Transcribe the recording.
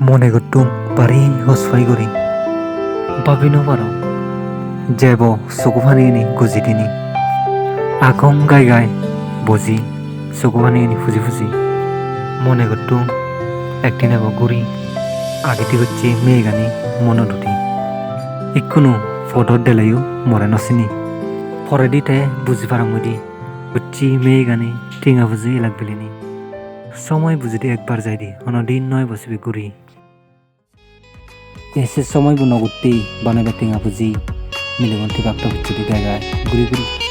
মনে করতুম বাড়ি হসফাই করি ভাবি নপারো যেব চকু ফানি নি গুজি দিনি আগম গাই গাই বজি চকু ফানি নি ফুজি ফুজি মনে করতুম একদিন আবার ঘুরি আগেটি হচ্ছে মেয়ে গানি মনে দুটি ইকুনো ফটোর দেলাইও মরে নসিনি পরে দিতে বুঝি পারামুদি হচ্ছি মেয়ে গানি টিঙা বুঝি এলাক বিলিনি সময় বুঝিতে একবার যাই দি অনদিন নয় বসবি ঘুরি এসে সময় বুনগুত্তি বানাবে টিঙা বুঝি মিলে গন্তি বাগটা হচ্ছে দি গায় গায় ঘুরি ঘুরি